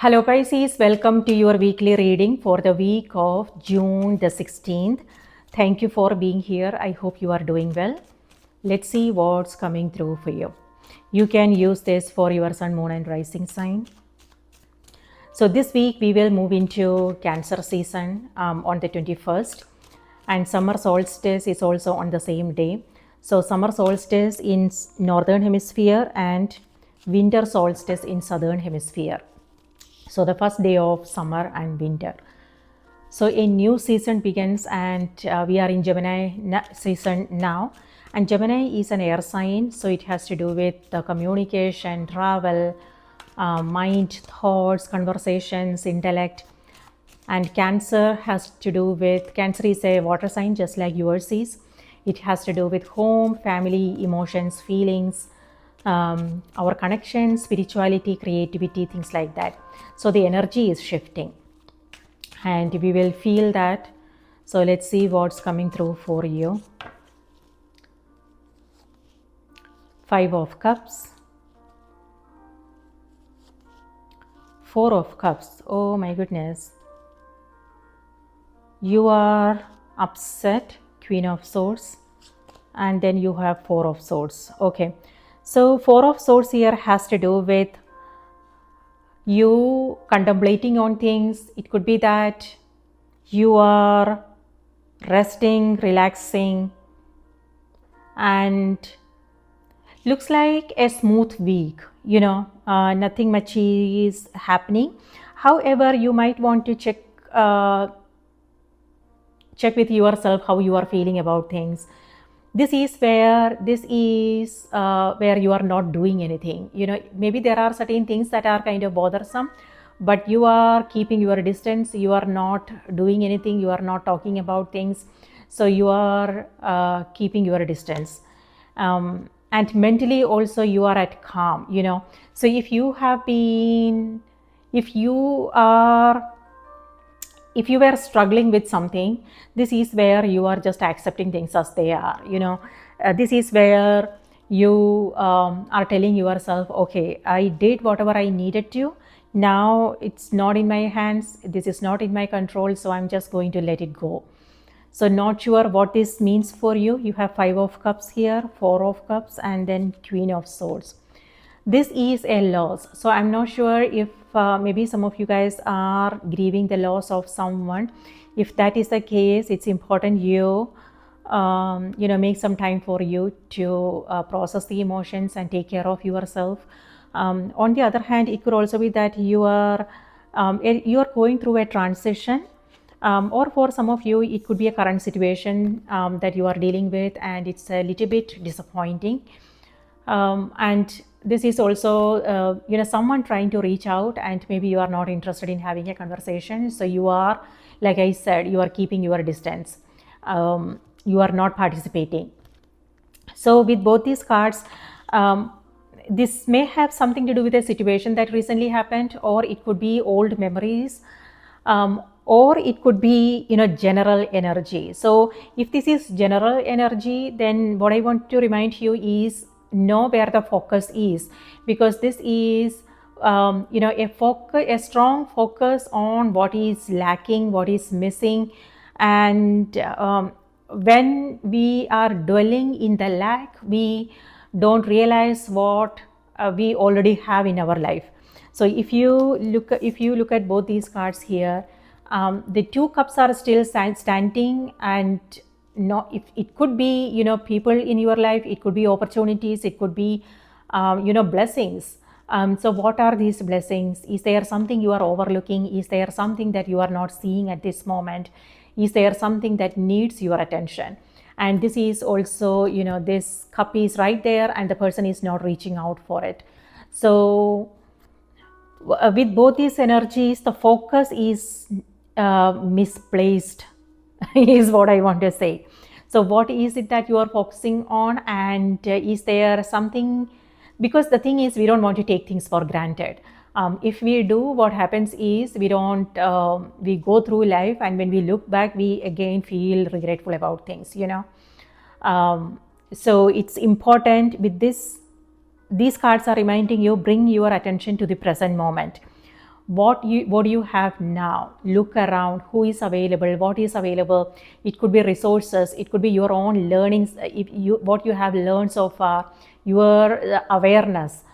Hello Pisces, welcome to your weekly reading for the week of June the 16th. Thank you for being here. I hope you are doing well. Let's see what's coming through for you. You can use this for your sun, moon and rising sign. So this week we will move into Cancer season on the 21st, and summer solstice is also on the same day. So summer solstice in northern hemisphere and winter solstice in southern hemisphere. So the first day of summer and winter. So a new season begins, and we are in Gemini season now. And Gemini is an air sign, so it has to do with the communication, travel, mind, thoughts, conversations, intellect. And Cancer has to do with, Cancer is a water sign just like yours is. It has to do with home, family, emotions, feelings, our connections, spirituality, creativity, things like that. So the energy is shifting and we will feel that. So let's see what's coming through for you. 5 of Cups, 4 of Cups. Oh my goodness. You are upset, Queen of Swords, and then you have 4 of Swords. Okay, so 4 of Swords here has to do with you contemplating on things. It could be that you are resting, relaxing, and looks like a smooth week, nothing much is happening. However, you might want to check with yourself how you are feeling about things. This is where you are not doing anything. Maybe there are certain things that are kind of bothersome, but you are keeping your distance. You are not doing anything. You are not talking about things. So you are keeping your distance. And mentally also you are at calm. So if you were struggling with something, this is where you are just accepting things as they are. This is where you are telling yourself, okay, I did whatever I needed to. Now it's not in my hands. This is not in my control. So I'm just going to let it go. So not sure what this means for you. You have 5 of Cups here, 4 of Cups, and then Queen of Swords. This is a loss. So I'm not sure if maybe some of you guys are grieving the loss of someone. If that is the case, it's important you make some time for you to process the emotions and take care of yourself. On the other hand, it could also be that you are going through a transition. Or for some of you, it could be a current situation that you are dealing with, and it's a little bit disappointing. And this is also, someone trying to reach out, and maybe you are not interested in having a conversation. So you are, like I said, you are keeping your distance. You are not participating. So with both these cards, this may have something to do with a situation that recently happened, or it could be old memories. Or it could be general energy. So if this is general energy, then what I want to remind you is know where the focus is, because this is a strong focus on what is lacking, what is missing. And when we are dwelling in the lack, we don't realize what we already have in our life. So if you look at both these cards here, the 2 cups are still standing, and if it could be people in your life, it could be opportunities, it could be blessings. So what are these blessings? Is there something you are overlooking? Is there something that you are not seeing at this moment? Is there something that needs your attention? And this is also, this cup is right there and the person is not reaching out for it. So with both these energies, the focus is misplaced is what I want to say. So what is it that you are focusing on? And is there something, because the thing is, we don't want to take things for granted. If we do, what happens is we go through life, and when we look back, we again feel regretful about things. So it's important with this. These cards are reminding you, bring your attention to the present moment. what do you have now. Look around, who is available, what is available. It could be resources, it could be your own learnings, if you what you have learned so far, your awareness,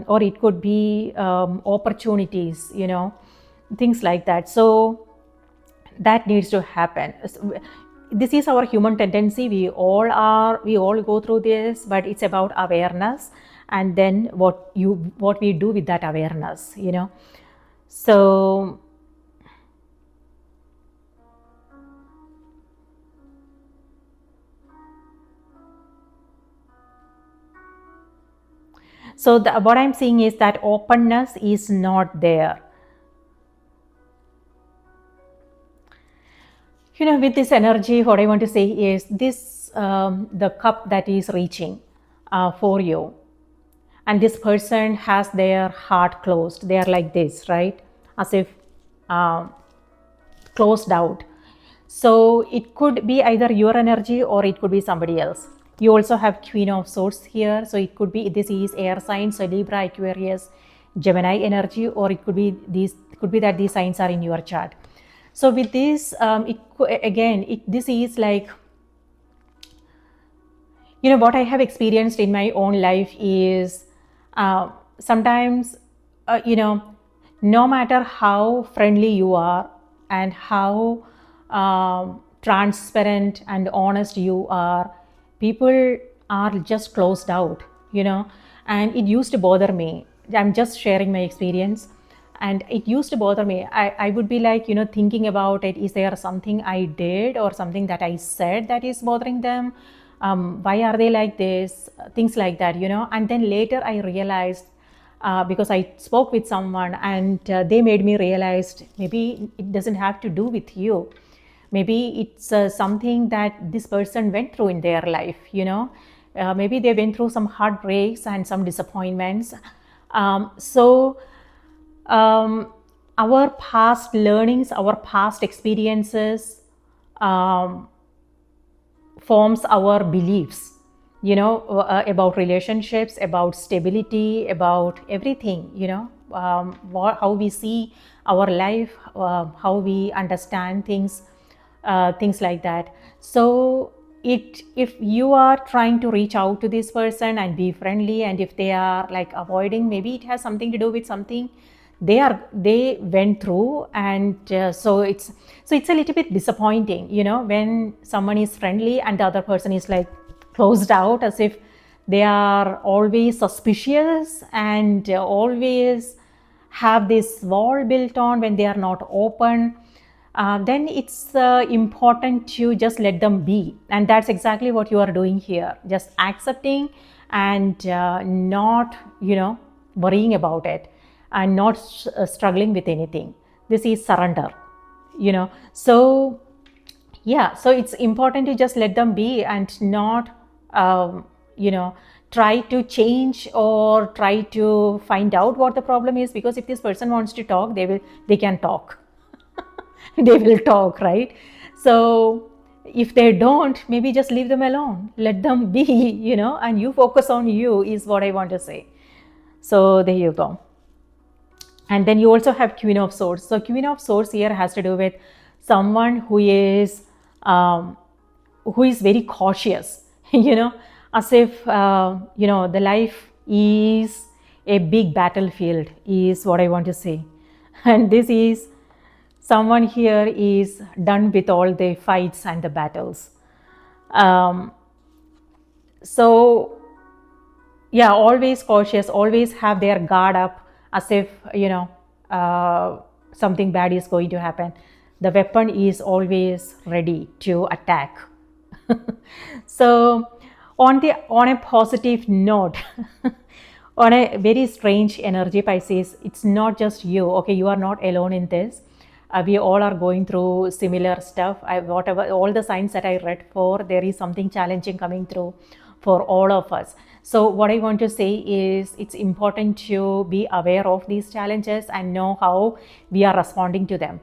or it could be opportunities, things like that. So that needs to happen. This is our human tendency. We all go through this, but it's about awareness, and then what we do with that awareness. So what I'm seeing is that openness is not there. With this energy, what I want to say is this: the cup that is reaching for you, and this person has their heart closed. They are like this, right? As if closed out. So it could be either your energy or it could be somebody else. You also have Queen of Swords here. So it could be, this is air signs, so Libra, Aquarius, Gemini energy, or it could be that these signs are in your chart. So with this, this is like, what I have experienced in my own life is sometimes, no matter how friendly you are and how transparent and honest you are, people are just closed out, and it used to bother me. I'm just sharing my experience. And it used to bother me. I would be like, thinking about it. Is there something I did or something that I said that is bothering them? Why are they like this? Things like that, And then later I realized, because I spoke with someone, and they made me realize maybe it doesn't have to do with you. Maybe it's something that this person went through in their life, maybe they went through some heartbreaks and some disappointments. Our past learnings, our past experiences forms our beliefs, about relationships, about stability, about everything, how we see our life, how we understand things, things like that. So if you are trying to reach out to this person and be friendly, and if they are like avoiding, maybe it has something to do with something they went through. And so it's a little bit disappointing, when someone is friendly and the other person is like closed out, as if they are always suspicious and always have this wall built on when they are not open. Then it's important to just let them be. And that's exactly what you are doing here, just accepting and not worrying about it, and not struggling with anything. This is surrender, so so it's important to just let them be, and not try to change or try to find out what the problem is. Because if this person wants to talk, they can talk. They will talk, right? So if they don't, maybe just leave them alone, let them be, and you focus on you, is what I want to say. So there you go. And then you also have Queen of Swords. So Queen of Swords here has to do with someone who is very cautious, as if the life is a big battlefield, is what I want to say. And this is someone here is done with all the fights and the battles. So yeah, always cautious, always have their guard up, as if something bad is going to happen. The weapon is always ready to attack. So on a positive note, on a very strange energy, Pisces, it's not just you. Okay, you are not alone in this. We all are going through similar stuff. Whatever, all the signs that I read for, there is something challenging coming through for all of us. So what I want to say is, it's important to be aware of these challenges and know how we are responding to them.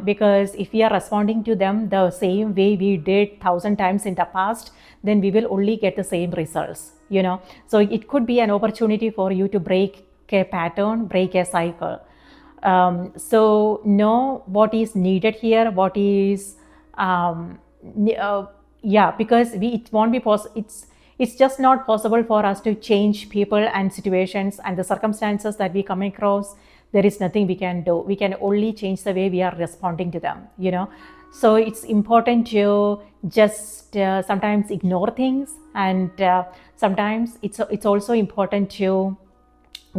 Because if we are responding to them the same way we did 1,000 times in the past, then we will only get the same results. So it could be an opportunity for you to break a pattern, break a cycle. So know what is needed here, what is yeah, because it won't be possible. It's just not possible for us to change people and situations and the circumstances that we come across. There is nothing we can do. We can only change the way we are responding to them, so it's important to just sometimes ignore things, and sometimes it's also important to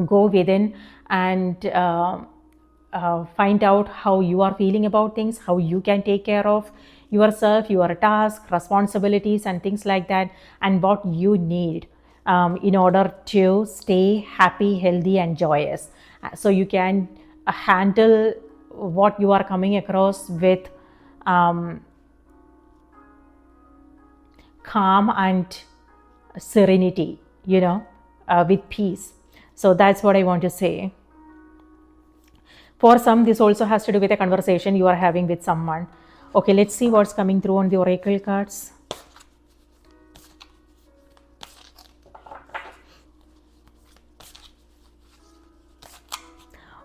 go within and find out how you are feeling about things, how you can take care of yourself, your task, responsibilities, and things like that, and what you need in order to stay happy, healthy, and joyous. So you can handle what you are coming across with calm and serenity, with peace. So that's what I want to say. For some, this also has to do with a conversation you are having with someone. Okay, let's see what's coming through on the oracle cards.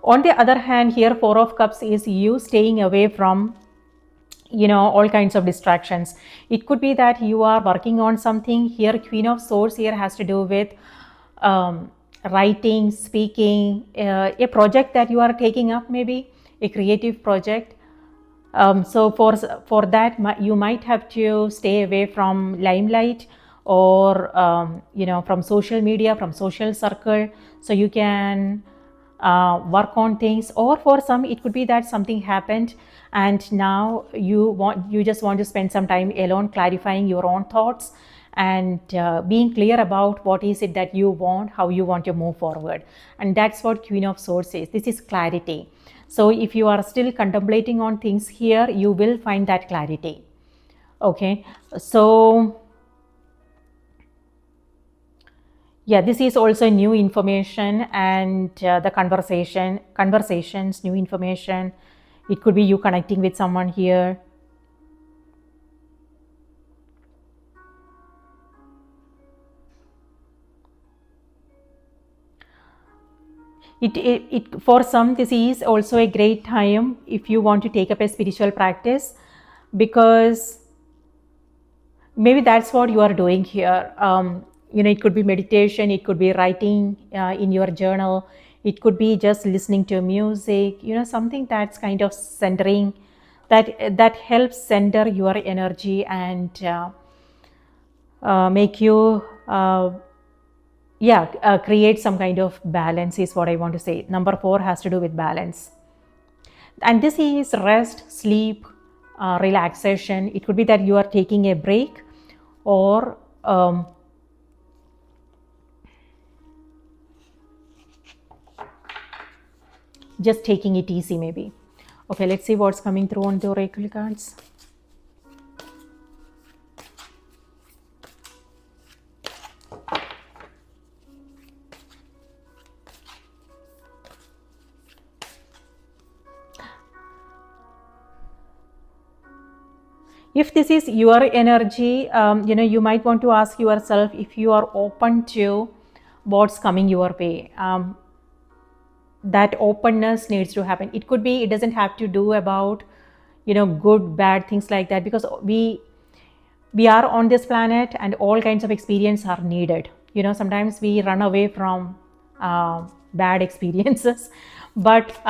On the other hand, here, Four of Cups is you staying away from all kinds of distractions. It could be that you are working on something. Here, Queen of Swords here has to do with writing, speaking, a project that you are taking up, maybe a creative project. So for that, you might have to stay away from limelight, or from social media, from social circle, so you can work on things. Or for some, it could be that something happened and now you just want to spend some time alone, clarifying your own thoughts and being clear about what is it that you want, how you want to move forward. And that's what Queen of Swords is. This is clarity. So if you are still contemplating on things here, you will find that clarity. Okay, so yeah, this is also new information, and the conversations, new information. It could be you connecting with someone here. It for some, this is also a great time if you want to take up a spiritual practice, because maybe that's what you are doing here. It could be meditation, it could be writing in your journal, it could be just listening to music, something that's kind of centering, that helps center your energy and make you create some kind of balance, is what I want to say. Number 4 has to do with balance, and this is rest, sleep, relaxation. It could be that you are taking a break, or just taking it easy, maybe. Okay, let's see what's coming through on the oracle cards. If this is your energy, you might want to ask yourself if you are open to what's coming your way. That openness needs to happen. It could be, it doesn't have to do about good, bad, things like that, because we are on this planet and all kinds of experience are needed. Sometimes we run away from bad experiences, but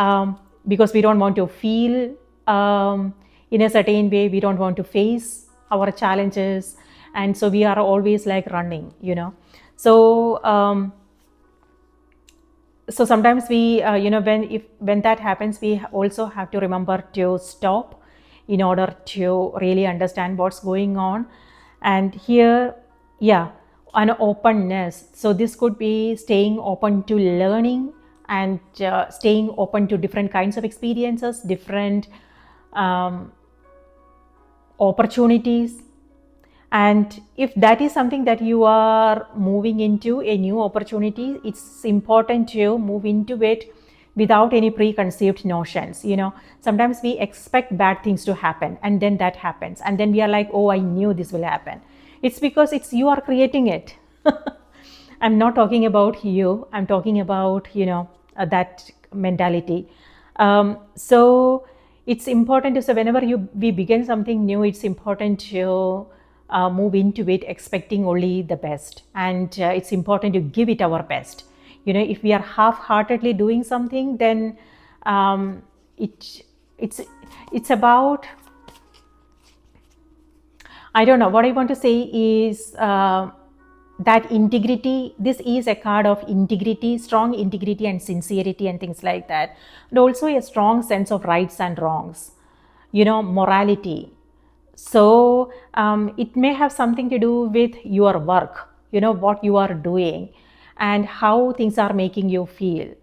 because we don't want to feel in a certain way, we don't want to face our challenges, and so we are always like running, so so sometimes we when that happens, we also have to remember to stop in order to really understand what's going on. And here, an openness. So this could be staying open to learning and staying open to different kinds of experiences, different opportunities. And if that is something that you are moving into, a new opportunity, it's important to move into it without any preconceived notions. Sometimes we expect bad things to happen, and then that happens, and then we are like, oh, I knew this will happen. It's because you are creating it. I'm not talking about you, I'm talking about that mentality. So it's important to say whenever we begin something new, it's important to move into it expecting only the best, and it's important to give it our best. If we are half-heartedly doing something, then um, it it's it's about, I don't know. What I want to say is that integrity, this is a card of integrity, strong integrity and sincerity and things like that. And also a strong sense of rights and wrongs, morality. So it may have something to do with your work, what you are doing and how things are making you feel.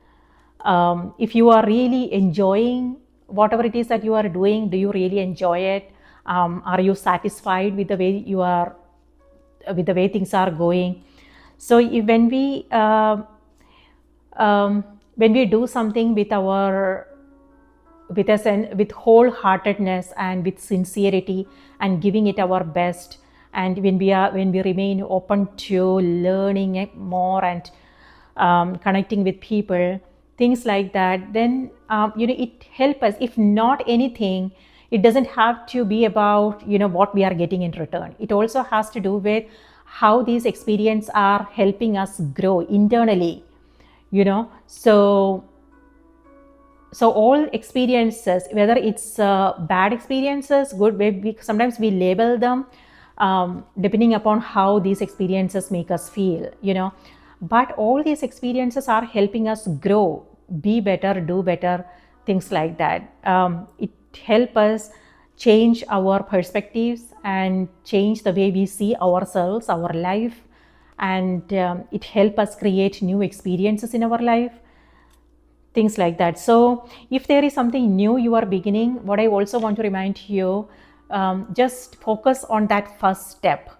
If you are really enjoying whatever it is that you are doing, do you really enjoy it? Are you satisfied with the way you are, with the way things are going? So when we do something with our with wholeheartedness and with sincerity and giving it our best, and when we remain open to learning it more and connecting with people, things like that, then it helps us. If not anything, it doesn't have to be about what we are getting in return. It also has to do with how these experiences are helping us grow internally. So all experiences, whether it's bad experiences, good, sometimes we label them depending upon how these experiences make us feel. But all these experiences are helping us grow, be better, do better, things like that. It helps us change our perspectives and change the way we see ourselves, our life, and it helps us create new experiences in our life, things like that. So if there is something new you are beginning, what I also want to remind you, just focus on that first step.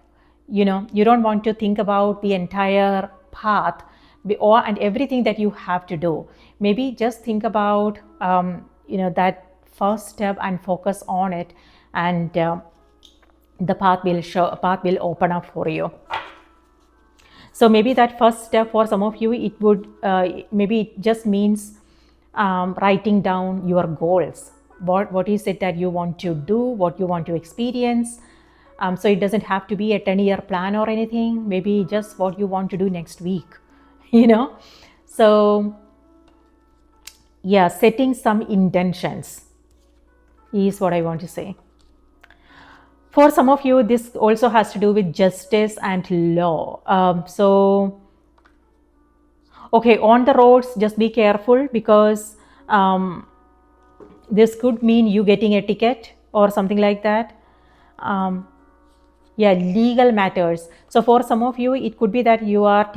You don't want to think about the entire path and everything that you have to do. Maybe just think about that first step and focus on it, and the path will open up for you. So maybe that first step for some of you, it would maybe it just means writing down your goals. What is it that you want to do, what you want to experience. So it doesn't have to be a 10-year plan or anything. Maybe just what you want to do next week. So yeah, setting some intentions is what I want to say. For some of you, this also has to do with justice and law. Okay, on the roads, just be careful, because this could mean you getting a ticket or something like that. Yeah, legal matters. So for some of you, it could be that you are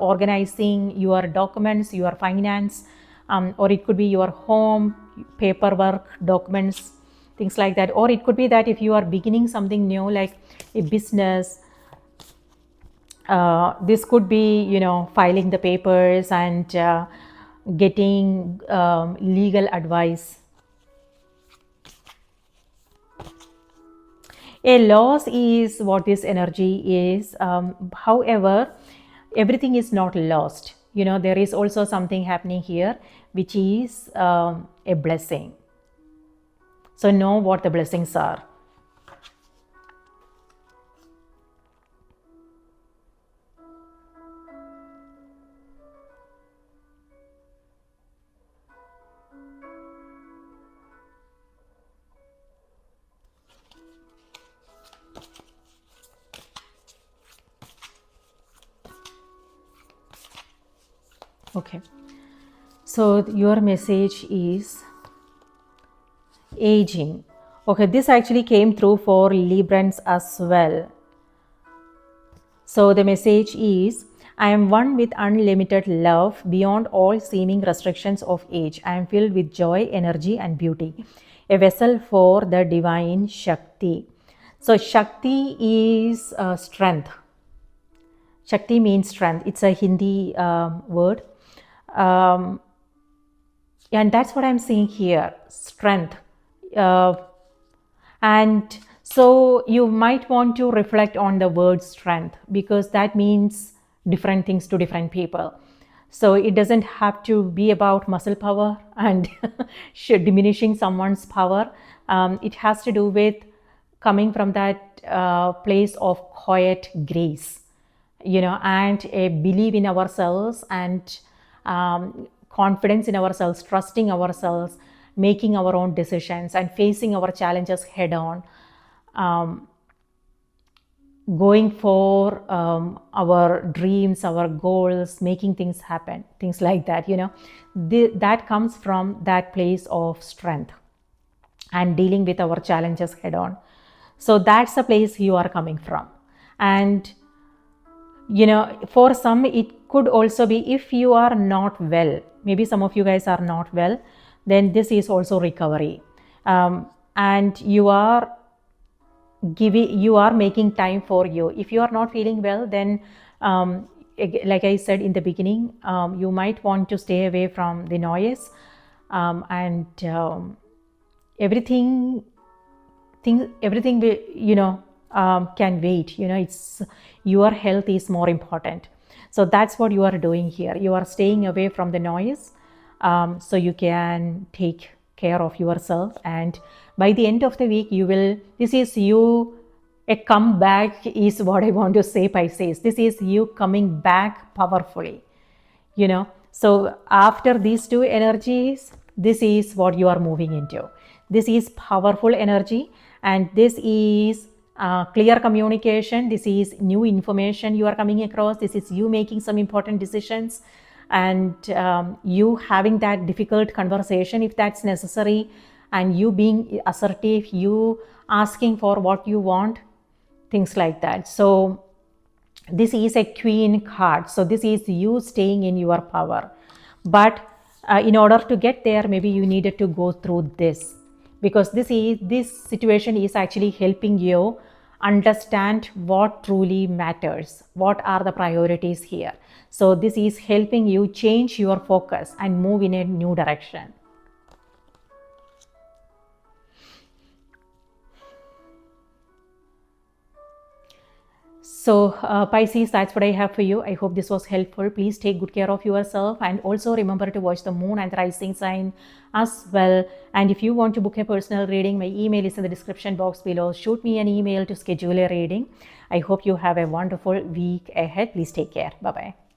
organizing your documents, your finance, or it could be your home, paperwork, documents, things like that. Or it could be that if you are beginning something new, like a business, this could be, filing the papers and getting legal advice. A loss is what this energy is. However, everything is not lost. There is also something happening here, which is a blessing. So know what the blessings are. Okay. So your message is aging. Okay, this actually came through for Librans as well. So the message is, I am one with unlimited love beyond all seeming restrictions of age. I am filled with joy, energy and beauty. A vessel for the divine Shakti. So Shakti is strength. Shakti means strength. It's a Hindi word. And that's what I'm seeing here, strength. And so you might want to reflect on the word strength, because that means different things to different people. So it doesn't have to be about muscle power and diminishing someone's power. It has to do with coming from that place of quiet grace, and a belief in ourselves, and confidence in ourselves, trusting ourselves, making our own decisions, and facing our challenges head on. Going for our dreams, our goals, making things happen, things like that, that comes from that place of strength and dealing with our challenges head on. So that's the place you are coming from. And for some, it could also be if you are not well, maybe some of you guys are not well, then this is also recovery. And you are making time for you. If you are not feeling well, then like I said in the beginning, you might want to stay away from the noise, and everything can wait. It's your health is more important. So that's what you are doing here. You are staying away from the noise, so you can take care of yourself. And by the end of the week, a comeback is what I want to say, Pisces. This is you coming back powerfully. So after these two energies, this is what you are moving into. This is powerful energy, and this is clear communication. This is new information you are coming across. This is you making some important decisions, and you having that difficult conversation if that's necessary, and you being assertive, you asking for what you want, things like that. So this is a Queen card. So this is you staying in your power. But in order to get there, maybe you needed to go through this, because this situation is actually helping you understand what truly matters, what are the priorities here. So this is helping you change your focus and move in a new direction. So Pisces, that's what I have for you. I hope this was helpful. Please take good care of yourself, and also remember to watch the moon and the rising sign as well. And if you want to book a personal reading, my email is in the description box below. Shoot me an email to schedule a reading. I hope you have a wonderful week ahead. Please take care. Bye-bye.